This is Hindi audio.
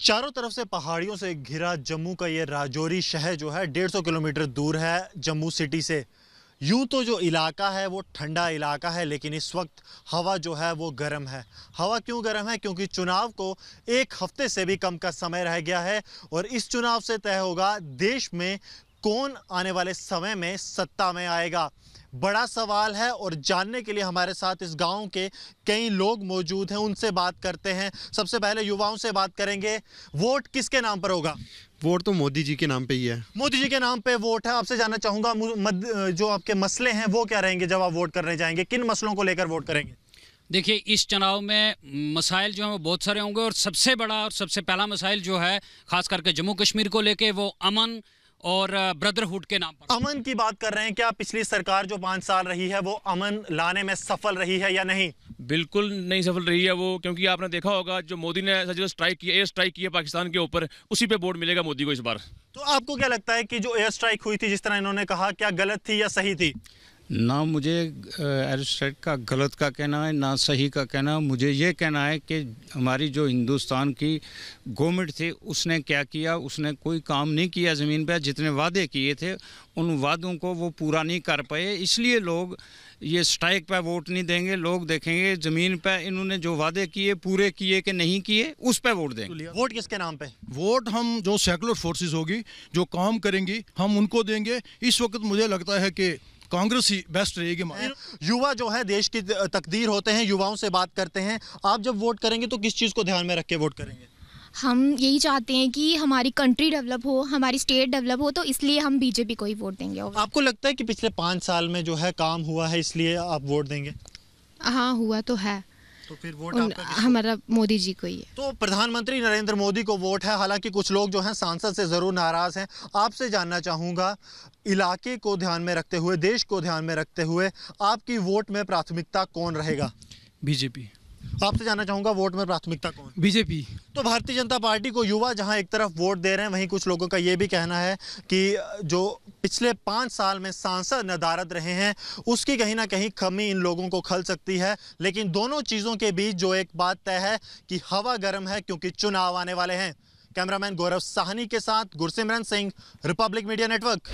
चारों तरफ से पहाड़ियों से घिरा जम्मू का ये राजौरी शहर जो है 150 किलोमीटर दूर है जम्मू सिटी से। यूं तो जो इलाका है वो ठंडा इलाका है, लेकिन इस वक्त हवा जो है वो गर्म है। हवा क्यों गर्म है? क्योंकि चुनाव को एक हफ्ते से भी कम का समय रह गया है और इस चुनाव से तय होगा देश में कौन आने वाले समय में सत्ता में आएगा। बड़ा सवाल है और जानने के लिए हमारे साथ इस गांव के कई लोग मौजूद हैं, उनसे बात करते हैं। सबसे पहले युवाओं से बात करेंगे। वोट किसके नाम पर होगा? वोट तो मोदी जी के नाम पे ही है। मोदी जी के नाम पे वोट है। आपसे जानना चाहूंगा जो आपके मसले हैं वो क्या रहेंगे जब आप वोट करने जाएंगे? किन मसलों को लेकर वोट करेंगे? देखिए, इस चुनाव में मसाइल जो हैं वो बहुत सारे होंगे और सबसे बड़ा और सबसे पहला मसाइल जो है खास करके जम्मू कश्मीर को लेके वो अमन और ब्रदरहुड के नाम पर। अमन की बात कर रहे हैं। क्या पिछली सरकार जो 5 साल रही है वो अमन लाने में सफल रही है या नहीं? बिल्कुल नहीं सफल रही है वो, क्योंकि आपने देखा होगा जो मोदी ने सर्जिकल स्ट्राइक किया, एयर स्ट्राइक किया पाकिस्तान के ऊपर, उसी पे वोट मिलेगा मोदी को इस बार। तो आपको क्या लगता है कि जो एयर स्ट्राइक हुई थी, जिस तरह इन्होंने कहा, क्या गलत थी या सही थी? ना मुझे एयर स्ट्राइक का गलत का कहना है ना सही का कहना। मुझे ये कहना है कि हमारी जो हिंदुस्तान की गवर्नमेंट थी उसने क्या किया, उसने कोई काम नहीं किया ज़मीन पर। जितने वादे किए थे उन वादों को वो पूरा नहीं कर पाए, इसलिए लोग ये स्ट्राइक पर वोट नहीं देंगे। लोग देखेंगे ज़मीन पर इन्होंने जो वादे किए पूरे किए कि नहीं किए, उस पर वोट देंगे। वोट किसके नाम पे? वोट हम जो सेकुलर फोर्सेस होगी जो काम करेंगी हम उनको देंगे। इस वक्त मुझे लगता है कि कांग्रेस ही बेस्ट रहेगी। युवा जो है देश की तकदीर होते हैं, युवाओं से बात करते हैं। आप जब वोट करेंगे तो किस चीज़ को ध्यान में रख के वोट करेंगे? हम यही चाहते हैं कि हमारी कंट्री डेवलप हो, हमारी स्टेट डेवलप हो, तो इसलिए हम बीजेपी को ही वोट देंगे। आपको लगता है कि पिछले 5 साल में जो है काम हुआ है इसलिए आप वोट देंगे? हाँ, हुआ तो है। तो फिर वोट आपका हमारा मोदी जी को ही है। तो प्रधानमंत्री नरेंद्र मोदी को वोट है। हालांकि कुछ लोग जो हैं सांसद से ज़रूर नाराज़ हैं। आपसे जानना चाहूँगा, इलाके को ध्यान में रखते हुए, देश को ध्यान में रखते हुए आपकी वोट में प्राथमिकता कौन रहेगा? बीजेपी। आपसे जानना चाहूँगा, वोट में प्राथमिकता कौन? बीजेपी। तो भारतीय जनता पार्टी को युवा जहां एक तरफ वोट दे रहे हैं, वहीं कुछ लोगों का ये भी कहना है कि जो पिछले 5 साल में सांसद नदारद रहे हैं उसकी कहीं ना कहीं कमी इन लोगों को खल सकती है। लेकिन दोनों चीज़ों के बीच जो एक बात तय है कि हवा गर्म है, क्योंकि चुनाव आने वाले हैं। कैमरामैन गौरव साहनी के साथ Gursimran Singh, Republic media network.